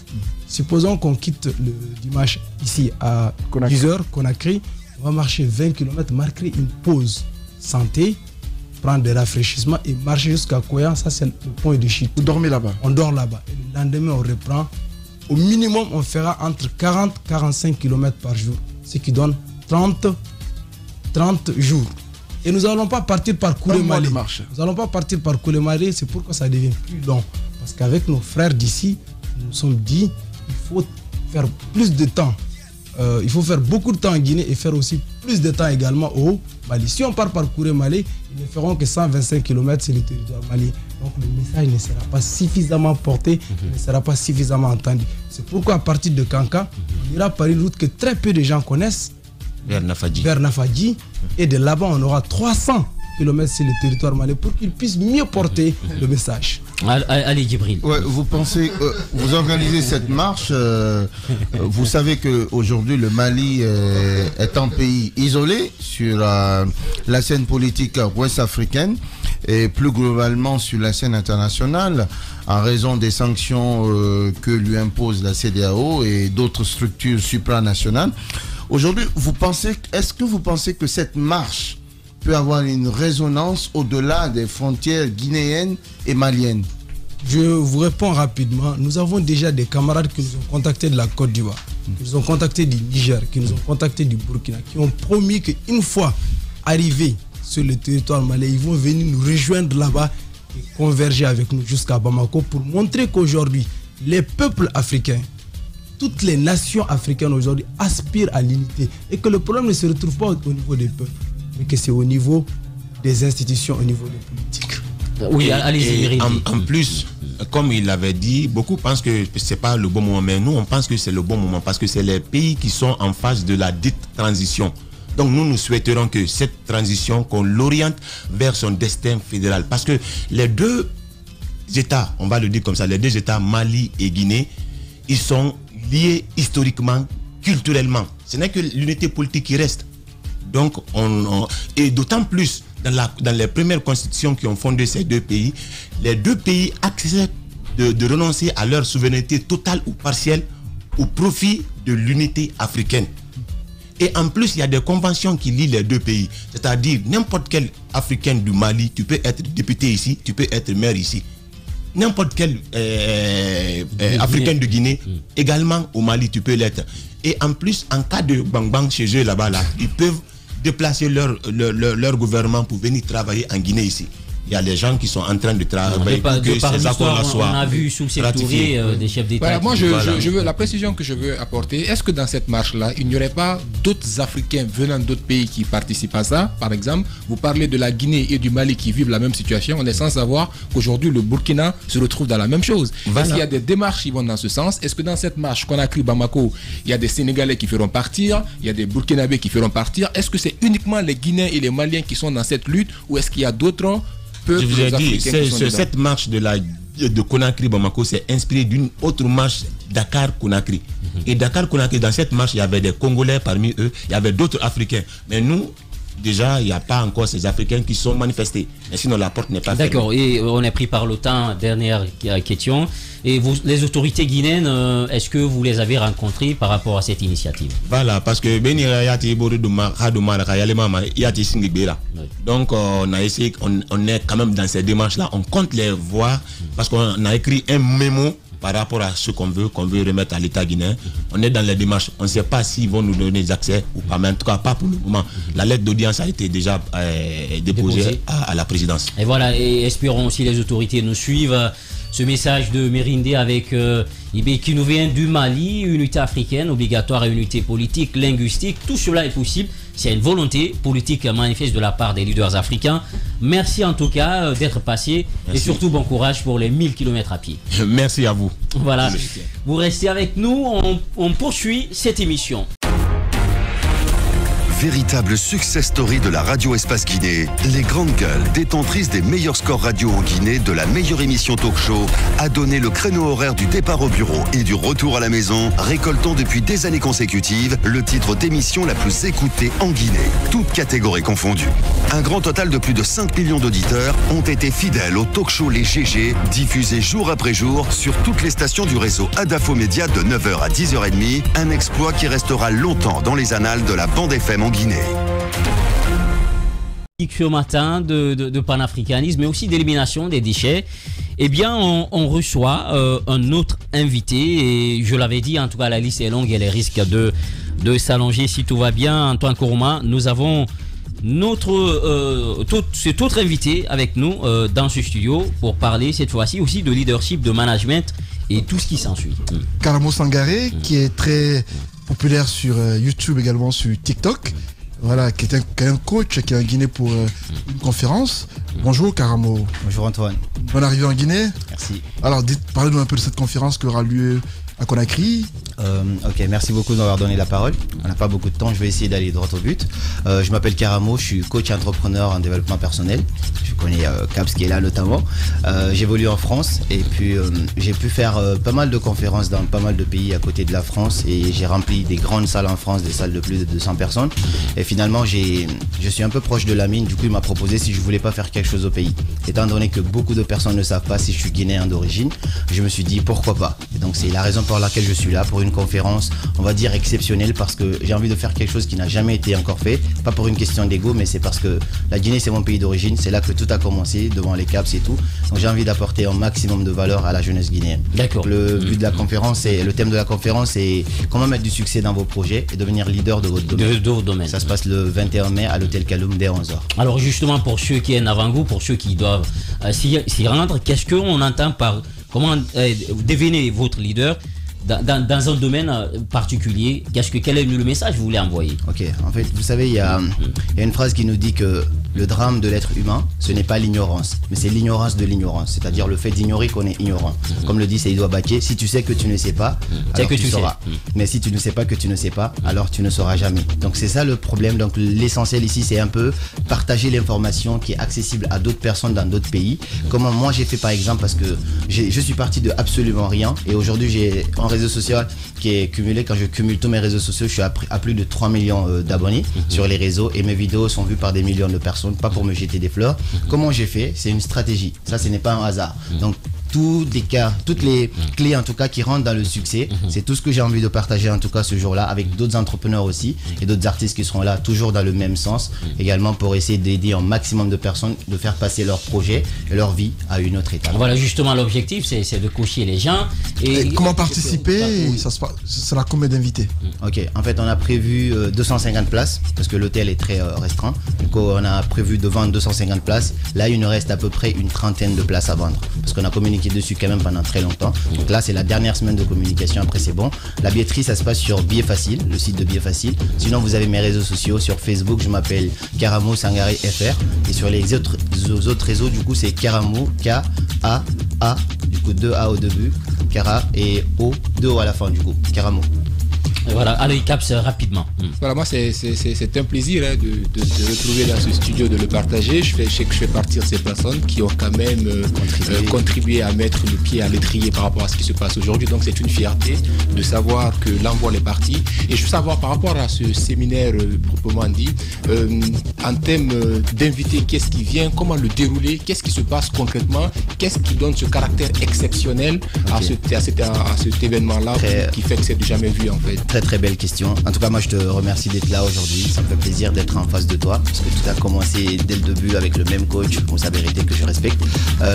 Supposons qu'on quitte le dimanche ici à 10h, Conakry. On va marcher 20 km, marquer une pause santé, prendre des rafraîchissements et marcher jusqu'à Koyan. Ça, c'est le point de chute. Vous dormez là-bas? On dort là-bas. Et le lendemain, on reprend. Au minimum, on fera entre 40 et 45 km par jour, ce qui donne 30 jours. Et nous n'allons pas partir par Koulemali. Nous n'allons pas partir par Koulemali, c'est pourquoi ça devient plus long. Parce qu'avec nos frères d'ici, nous nous sommes dit qu'il faut faire plus de temps. Il faut faire beaucoup de temps en Guinée et faire aussi plus de temps également au Mali. Si on part par Koulemali, ils ne feront que 125 km sur le territoire malien. Donc le message ne sera pas suffisamment porté, ne sera pas suffisamment entendu. C'est pourquoi à partir de Kanka, on ira par une route que très peu de gens connaissent, vers Nafadji. Et de là-bas, on aura 300 km sur le territoire malien pour qu'ils puissent mieux porter le message. Allez, Djibril. Ouais, vous pensez, vous organisez cette marche, vous savez qu'aujourd'hui le Mali est un pays isolé sur la scène politique ouest-africaine et plus globalement sur la scène internationale en raison des sanctions que lui impose la CEDEAO et d'autres structures supranationales. Aujourd'hui, est-ce que vous pensez que cette marche peut avoir une résonance au-delà des frontières guinéennes et maliennes? Je vous réponds rapidement. Nous avons déjà des camarades qui nous ont contactés de la Côte d'Ivoire, qui nous ont contactés du Niger, qui nous ont contactés du Burkina, qui ont promis qu'une fois arrivés sur le territoire malien, ils vont venir nous rejoindre là-bas et converger avec nous jusqu'à Bamako pour montrer qu'aujourd'hui, les peuples africains, toutes les nations africaines aujourd'hui aspirent à l'unité et que le problème ne se retrouve pas au niveau des peuples, mais que c'est au niveau des institutions, au niveau des politiques. Oui, allez-y. En plus, comme il l'avait dit, beaucoup pensent que ce n'est pas le bon moment, mais nous, on pense que c'est le bon moment parce que c'est les pays qui sont en phase de la dite transition. Donc nous souhaiterons que cette transition, qu'on l'oriente vers son destin fédéral. Parce que les deux États, on va le dire comme ça, les deux États, Mali et Guinée, ils sont liés historiquement, culturellement. Ce n'est que l'unité politique qui reste. Donc, et d'autant plus dans les premières constitutions qui ont fondé ces deux pays, les deux pays acceptent de renoncer à leur souveraineté totale ou partielle au profit de l'unité africaine. Et en plus, il y a des conventions qui lient les deux pays. C'est-à-dire, n'importe quel Africain du Mali, tu peux être député ici, tu peux être maire ici. n'importe quel Africain de Guinée, également au Mali, tu peux l'être. Et en plus, en cas de bang-bang chez eux là-bas, ils peuvent déplacer leur gouvernement pour venir travailler en Guinée ici. Il y a des gens qui sont en train de travailler pour que ces accords-là soient on a vu sous ces tourées des chefs d'État. Voilà, moi, je veux la précision que je veux apporter. Est-ce que dans cette marche-là, il n'y aurait pas d'autres Africains venant d'autres pays qui participent à ça? Par exemple, vous parlez de la Guinée et du Mali qui vivent la même situation. On est sans savoir qu'aujourd'hui, le Burkina se retrouve dans la même chose. Voilà. Est-ce qu'il y a des démarches qui vont dans ce sens? Est-ce que dans cette marche Conakry-Bamako, il y a des Sénégalais qui feront partir, il y a des Burkinabés qui feront partir? Est-ce que c'est uniquement les Guinéens et les Maliens qui sont dans cette lutte, ou est-ce qu'il y a d'autres? Je vous ai dit, cette marche de Conakry-Bamako s'est inspirée d'une autre marche Dakar-Conakry. Et Dakar-Conakry, dans cette marche, il y avait des Congolais parmi eux, il y avait d'autres Africains. Mais nous, déjà, il n'y a pas encore ces Africains qui sont manifestés. Mais sinon, la porte n'est pas fermée. D'accord, et on est pris par le temps. Dernière question. Et vous, les autorités guinéennes, est-ce que vous les avez rencontrées par rapport à cette initiative? Voilà, parce que donc on a essayé, on est quand même dans ces démarches-là. On compte les voir parce qu'on a écrit un mémo par rapport à ce qu'on veut remettre à l'État guinéen. On est dans les démarches. On ne sait pas s'ils vont nous donner des accès ou pas, mais en tout cas pas pour le moment. La lettre d'audience a été déjà déposée à la présidence. Et voilà, et espérons aussi les autorités nous suivent. Ce message de Mérindé avec qui nous vient du Mali, unité africaine obligatoire et unité politique, linguistique, tout cela est possible. C'est une volonté politique manifeste de la part des leaders africains. Merci en tout cas d'être passé. Merci. Et surtout bon courage pour les 1000 km à pied. Merci à vous. Voilà. Vous restez avec nous, on poursuit cette émission. Véritable success story de la radio Espace Guinée, les grandes gueules, détentrices des meilleurs scores radio en Guinée de la meilleure émission talk show, a donné le créneau horaire du départ au bureau et du retour à la maison, récoltant depuis des années consécutives le titre d'émission la plus écoutée en Guinée, toutes catégories confondues. Un grand total de plus de 5 millions d'auditeurs ont été fidèles au talk show Les GG, diffusé jour après jour sur toutes les stations du réseau Adafo Média de 9h à 10h30, un exploit qui restera longtemps dans les annales de la bande FM en Guinée. Ce matin de panafricanisme mais aussi d'élimination des déchets, eh bien on reçoit un autre invité et je l'avais dit, en tout cas la liste est longue et elle risque de s'allonger si tout va bien. Antoine Kourouma, nous avons cet autre invité avec nous dans ce studio pour parler cette fois-ci aussi de leadership, de management et tout ce qui s'ensuit. Karamo Sangaré, qui est très populaire sur YouTube, également sur TikTok. Voilà, qui est un coach qui est en Guinée pour une conférence. Bonjour Karamo. Bonjour Antoine. Bonne arrivée en Guinée. Merci. Alors parlez-nous un peu de cette conférence qui aura lieu à Conakry. Ok, merci beaucoup de m'avoir donné la parole. On n'a pas beaucoup de temps, je vais essayer d'aller droit au but. Je m'appelle Karamo, je suis coach entrepreneur en développement personnel. Je connais Caps qui est là notamment. J'évolue en France et puis j'ai pu faire pas mal de conférences dans pas mal de pays à côté de la France et j'ai rempli des grandes salles en France, des salles de plus de 200 personnes. Et finalement, je suis un peu proche de la mine, du coup il m'a proposé si je voulais pas faire quelque chose au pays. Étant donné que beaucoup de personnes ne savent pas si je suis guinéen d'origine, je me suis dit pourquoi pas. Et donc c'est la raison pour laquelle je suis là, pour une conférence, on va dire exceptionnelle, parce que j'ai envie de faire quelque chose qui n'a jamais été encore fait, pas pour une question d'ego, mais c'est parce que la Guinée c'est mon pays d'origine, c'est là que tout a commencé, devant les Caps et tout. Donc j'ai envie d'apporter un maximum de valeur à la jeunesse guinéenne. D'accord. Le but de la conférence, le thème de la conférence, c'est comment mettre du succès dans vos projets et devenir leader de votre domaine. Ça se passe le 21 mai à l'hôtel Kaloum dès 11h. Alors justement, pour ceux qui sont avant vous, pour ceux qui doivent s'y rendre, qu'est-ce qu'on entend par comment devenir votre leader dans un domaine particulier? Quel est le message que vous voulez envoyer? Ok, en fait, vous savez, il y a une phrase qui nous dit que le drame de l'être humain, ce n'est pas l'ignorance, mais c'est l'ignorance de l'ignorance, c'est-à-dire le fait d'ignorer qu'on est ignorant. Comme le dit Seydou Abaké, si tu sais que tu ne sais pas, alors tu sauras. Mais si tu ne sais pas que tu ne sais pas, alors tu ne sauras jamais. Donc c'est ça le problème. Donc l'essentiel ici, c'est un peu partager l'information qui est accessible à d'autres personnes dans d'autres pays. Comment moi j'ai fait par exemple, parce que je suis parti de absolument rien et aujourd'hui j'ai un réseau social qui est cumulé. Quand je cumule tous mes réseaux sociaux, je suis à plus de 3 millions d'abonnés sur les réseaux et mes vidéos sont vues par des millions de personnes, pas pour me jeter des fleurs. Comment j'ai fait? C'est une stratégie. Ça, ce n'est pas un hasard. Donc, toutes les clés en tout cas qui rentrent dans le succès. C'est tout ce que j'ai envie de partager en tout cas ce jour-là avec d'autres entrepreneurs aussi et d'autres artistes qui seront là toujours dans le même sens, également pour essayer d'aider un maximum de personnes de faire passer leur projet et leur vie à une autre étape. Voilà, justement l'objectif c'est de coacher les gens. Et comment participer? Ça sera combien d'invités? Ok, en fait on a prévu 250 places parce que l'hôtel est très restreint. Donc on a prévu de vendre 250 places. Là il nous reste à peu près une trentaine de places à vendre parce qu'on a communiqué dessus quand même pendant très longtemps. Donc là c'est la dernière semaine de communication, après c'est bon. La billetterie ça se passe sur Billet Facile, le site de Billet Facile. Sinon vous avez mes réseaux sociaux, sur Facebook je m'appelle Karamo Sangare FR et sur les autres réseaux du coup c'est Karamo K-A-A, du coup 2 A au début, Kara et O, 2 O à la fin du coup, Karamo. Voilà, allez Caps rapidement. Voilà, moi c'est un plaisir de retrouver dans ce studio, de le partager. Je sais que je fais partie de ces personnes qui ont quand même contribué à mettre le pied à l'étrier par rapport à ce qui se passe aujourd'hui. Donc c'est une fierté de savoir que l'envol est parti. Et je veux savoir par rapport à ce séminaire proprement dit, en termes d'invités, qu'est-ce qui vient, comment le dérouler, qu'est-ce qui se passe concrètement, qu'est-ce qui donne ce caractère exceptionnel à cet événement-là qui fait que c'est jamais vu en fait. Très belle question. En tout cas, moi je te remercie d'être là aujourd'hui. Ça me fait plaisir d'être en face de toi parce que tout a commencé dès le début avec le même coach, sa vérité que je respecte.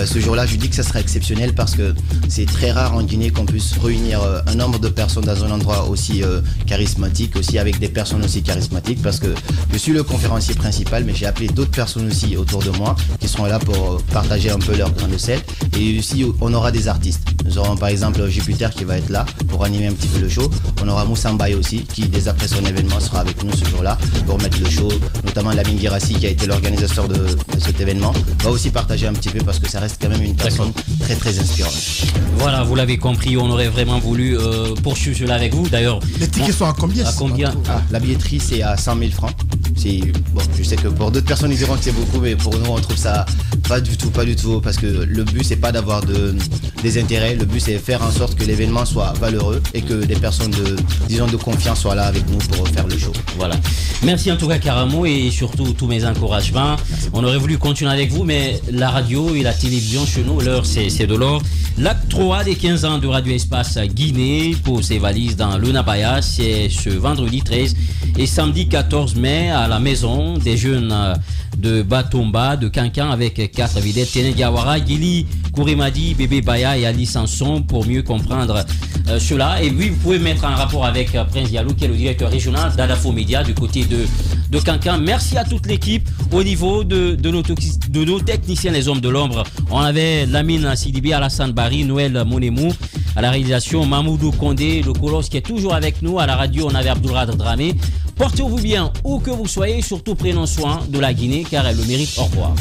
Ce jour-là, je dis que ça sera exceptionnel parce que c'est très rare en Guinée qu'on puisse réunir un nombre de personnes dans un endroit aussi charismatique, aussi avec des personnes aussi charismatiques parce que je suis le conférencier principal, mais j'ai appelé d'autres personnes aussi autour de moi qui seront là pour partager un peu leur grain de sel. Et aussi, on aura des artistes. Nous aurons par exemple Jupiter qui va être là pour animer un petit peu le show. On aura Moussa Mbaye aussi, qui dès après son événement sera avec nous ce jour-là pour mettre le show, notamment Lamine Girassi qui a été l'organisateur de cet événement, va aussi partager un petit peu parce que ça reste quand même une personne très inspirante. Voilà, vous l'avez compris, on aurait vraiment voulu poursuivre cela avec vous. D'ailleurs, les tickets sont à combien? La billetterie c'est à 100 000 francs. Bon, je sais que pour d'autres personnes ils diront que c'est beaucoup, mais pour nous on trouve ça pas du tout parce que le but c'est pas d'avoir des intérêts, le but c'est faire en sorte que l'événement soit valeureux et que des personnes de confiance soient là avec nous pour faire le show. Voilà. Merci en tout cas Karamo et surtout tous mes encouragements. On aurait voulu continuer avec vous, mais la radio et la télévision chez nous, l'heure c'est de l'or. L'acte 3 des 15 ans de Radio Espace Guinée pour ses valises dans le Nabaya, c'est ce vendredi 13 et samedi 14 mai à la maison des jeunes de Batomba, de Kankan avec 4 vedettes, Téné Diawara, Gili Kourimadi, Bébé Baya et Ali Sanson pour mieux comprendre cela. Et puis vous pouvez mettre en rapport avec Prince Diallo qui est le directeur régional d'Adafo Média du côté de Kankan. Merci à toute l'équipe. Au niveau de nos techniciens, les hommes de l'ombre, on avait Lamine Sidibi, Alassane Bari, Noël Monemou à la réalisation, Mamoudou Kondé, le colosse qui est toujours avec nous. À la radio, on avait Abdoulrad Dramé. Portez-vous bien où que vous soyez, surtout prenons soin de la Guinée car elle le mérite. Au revoir.